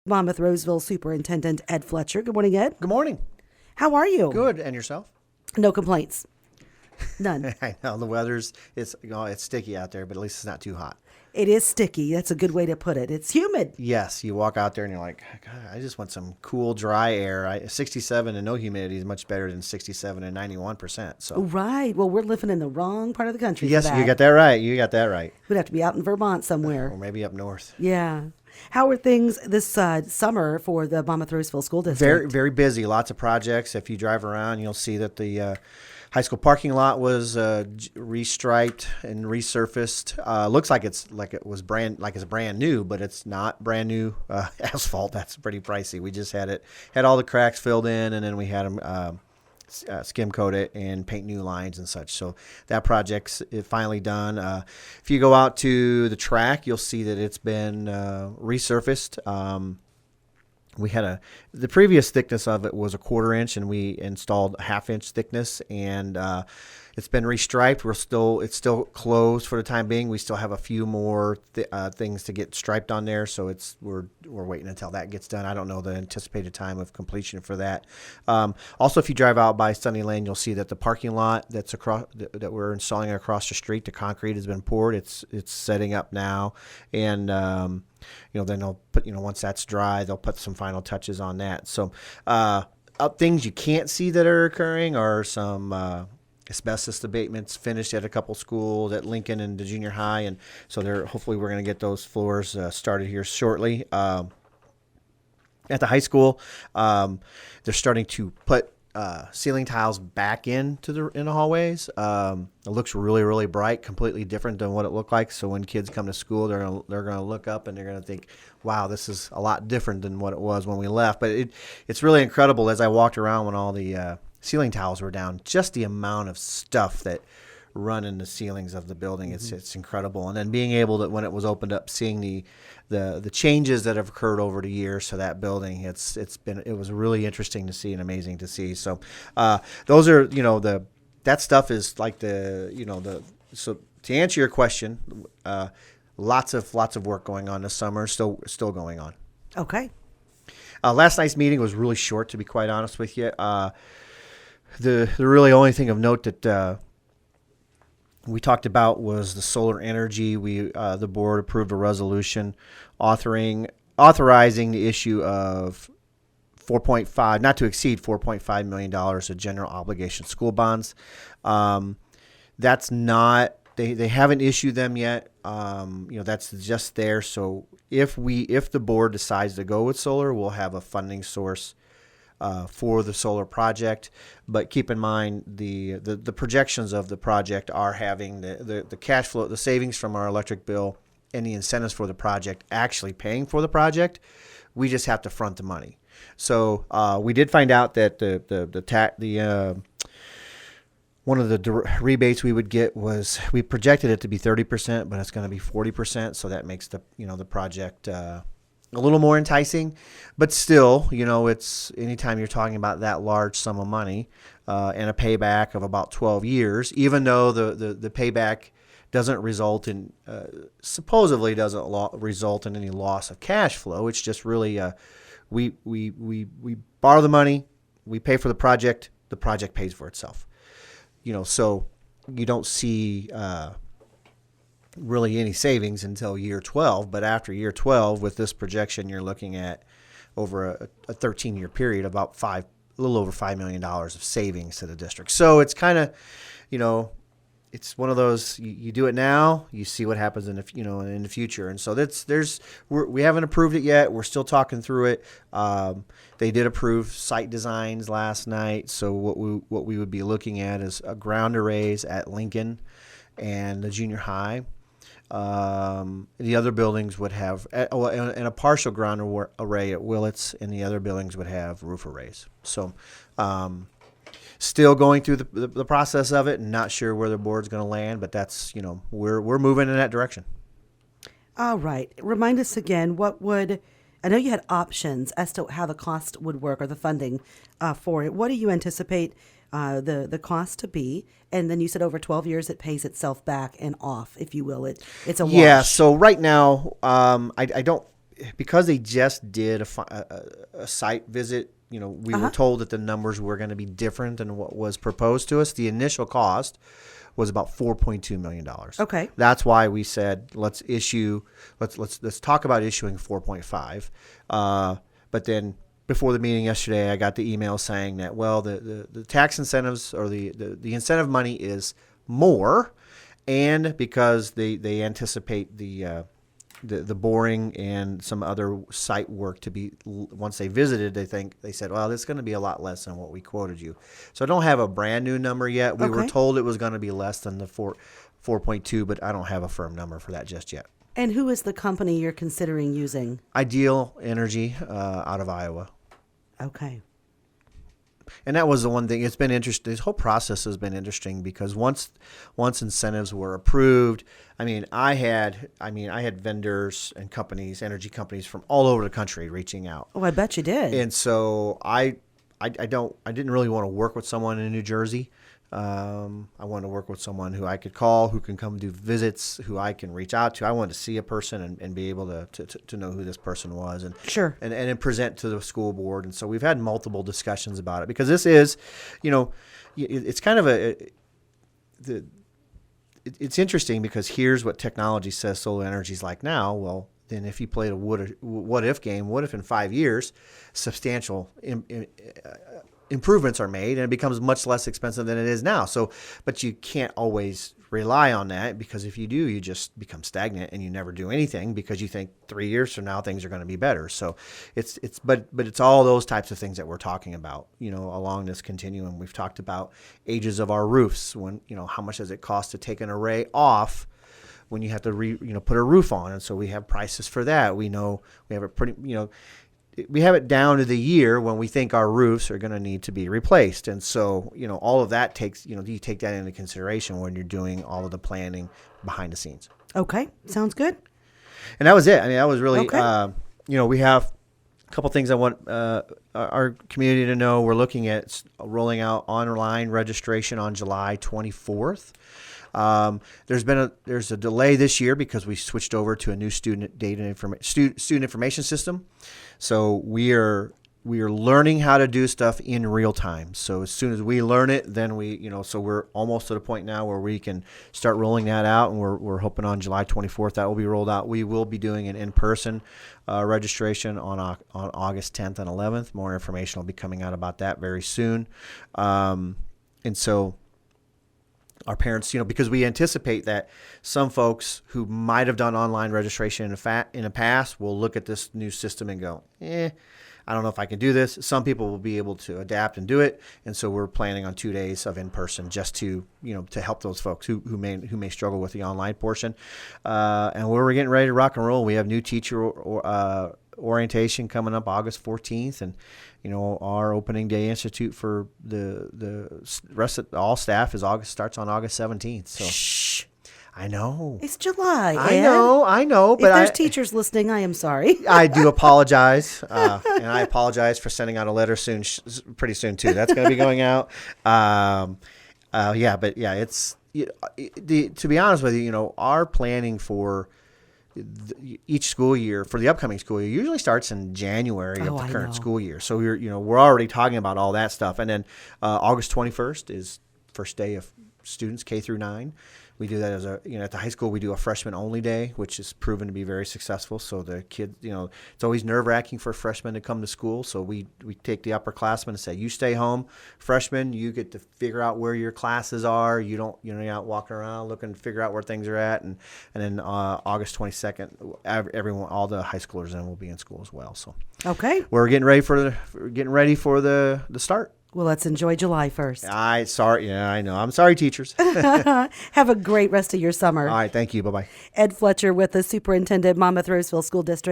Monmouth Roseville Superintendent Ed Fletcher. Good morning, Ed. Good morning. How are you? Good. And yourself? No complaints. None. I know the weather's it's sticky out there, but at least it's not too hot. It is sticky. That's a good way to put it. It's humid. Yes, you walk out there and you're like, God, I just want some cool, dry air. 67 and no humidity is much better than 67 and 91%. So Right. Well, we're living in the wrong part of the country. yes, for that. you got that right. You got that right. We'd have to be out in Vermont somewhere. Or maybe up north. Yeah. How are things this summer for the Monmouth Roseville School District? Very, very busy. Lots of projects. If you drive around, you'll see that the high school parking lot was restriped and resurfaced. Looks like it's brand new, but it's not brand new asphalt. That's pretty pricey. We just had all the cracks filled in, and then we had them skim coat it and paint new lines and such. So that project's finally done. If you go out to the track, you'll see that it's been resurfaced. We had the previous thickness of it was a 1/4 inch, and we installed a 1/2 inch thickness, and it's been restriped. It's still closed for the time being. We still have a few more things to get striped on there, so we're waiting until that gets done. I don't know the anticipated time of completion for that. Also, if you drive out by Sunny Lane, you'll see that the parking lot that's across that we're installing across the street, the concrete has been poured. It's setting up now, and then they'll put, once that's dry, they'll put some final touches on that. So things you can't see that are occurring are some asbestos abatements finished at a couple schools at Lincoln and the junior high, and so hopefully we're going to get those floors started here shortly. At the high school, they're starting to put ceiling tiles back in the hallways. It looks really, really bright, completely different than what it looked like. So when kids come to school, they're gonna look up and they're gonna think, "Wow, this is a lot different than what it was when we left." But it's really incredible as I walked around when all the ceiling tiles were down. Just the amount of stuff that run in the ceilings of the building, it's incredible. And then being able to, when it was opened up, seeing the changes that have occurred over the years to that building, it was really interesting to see and amazing to see. So those are that stuff is like so to answer your question, lots of work going on this summer, still going on. Okay. Last night's meeting was really short, to be quite honest with you. The really only thing of note that we talked about was the solar energy. The board approved a resolution authorizing the issue of not to exceed $4.5 million of general obligation school bonds. That's not, they haven't issued them yet. That's just there. So if the board decides to go with solar, we'll have a funding source for the solar project. But keep in mind the projections of the project are having the cash flow, the savings from our electric bill, and the incentives for the project actually paying for the project. We just have to front the money. So we did find out that one of the rebates we would get was, we projected it to be 30%, but it's going to be 40%. So that makes the project a little more enticing, but still, it's anytime you're talking about that large sum of money and a payback of about 12 years, even though the payback doesn't result in supposedly doesn't result in any loss of cash flow. It's just really we borrow the money, we pay for the project pays for itself. So you don't see really any savings until year 12, but after year 12, with this projection, you're looking at over a 13-year period, about a little over $5 million of savings to the district. So it's kind of, it's one of those, you do it now, you see what happens in the future. And so we haven't approved it yet. We're still talking through it. They did approve site designs last night. So what we would be looking at is a ground arrays at Lincoln and the junior high. The other buildings would have, and a partial ground array at Willits, and the other buildings would have roof arrays. So still going through the process of it, and not sure where the board's going to land, but that's, we're moving in that direction. All right. Remind us again, I know you had options as to how the cost would work, or the funding for it. What do you anticipate the cost to be? And then you said over 12 years it pays itself back and off, if you will. It's a wash. Yeah. So right now, I don't. because they just did a site visit, we were told that the numbers were going to be different than what was proposed to us. The initial cost was about $4.2 million. Okay. That's why we said let's talk about issuing 4.5. But then before the meeting yesterday, I got the email saying that the tax incentives or the incentive money is more, and because they anticipate the boring and some other site work to be, once they visited, they said, well, it's going to be a lot less than what we quoted you. So I don't have a brand new number yet. We were told it was going to be less than the 4.2, but I don't have a firm number for that just yet. And who is the company you're considering using? Ideal Energy out of Iowa. Okay. And that was the one thing. It's been interesting. This whole process has been interesting because once incentives were approved, I had vendors and companies, energy companies from all over the country reaching out. Oh, I bet you did. And so I didn't really want to work with someone in New Jersey. I wanted to work with someone who I could call, who can come do visits, who I can reach out to. I wanted to see a person and be able to know who this person was and sure and then present to the school board. And so we've had multiple discussions about it because this is, it's kind of it's interesting because here's what technology says solar energy is like now. Well, then if you played a what if game, what if in 5 years substantial improvements are made and it becomes much less expensive than it is now. So, but you can't always rely on that because if you do, you just become stagnant and you never do anything because you think 3 years from now things are going to be better. So but it's all those types of things that we're talking about, along this continuum. We've talked about ages of our roofs, when, how much does it cost to take an array off when you have to put a roof on. And so we have prices for that. We know we have a pretty, we have it down to the year when we think our roofs are going to need to be replaced. And so, all of that takes, you take that into consideration when you're doing all of the planning behind the scenes. Okay. Sounds good. And that was it. That was really, okay. We have a couple things I want our community to know. We're looking at rolling out online registration on July 24th. There's a delay this year because we switched over to a new student information system. So we are learning how to do stuff in real time. So as soon as we learn it, then so we're almost to the point now where we can start rolling that out, and we're hoping on July 24th that will be rolled out. We will be doing an in-person registration on August 10th and 11th. More information will be coming out about that very soon. And so our parents, because we anticipate that some folks who might have done online registration in the past will look at this new system and go, I don't know if I can do this. Some people will be able to adapt and do it. And so we're planning on 2 days of in-person just to help those folks who may struggle with the online portion. And we're getting ready to rock and roll. We have new teacher orientation coming up August 14th, and our opening day institute for the rest of all staff starts on August 17th. So shh, I know it's July. I know, but if there's teachers listening, I am sorry. I do apologize, and I apologize for sending out a letter pretty soon too. That's going to be going out. It's to be honest with you, our planning for each school year for the upcoming school year usually starts in January of the current school year. So we're already talking about all that stuff. And then August 21st is first day of students K through 9. We do that as at the high school, we do a freshman only day, which has proven to be very successful. So the kids, it's always nerve wracking for freshmen to come to school. So we take the upperclassmen and say, you stay home, freshmen, you get to figure out where your classes are. You're not out walking around looking to figure out where things are at. And then August 22nd, all the high schoolers then will be in school as well. So okay, we're getting ready for the start. Well, let's enjoy July 1st. I know. I'm sorry, teachers. Have a great rest of your summer. All right. Thank you. Bye-bye. Ed Fletcher with the Superintendent, Monmouth Roseville School District.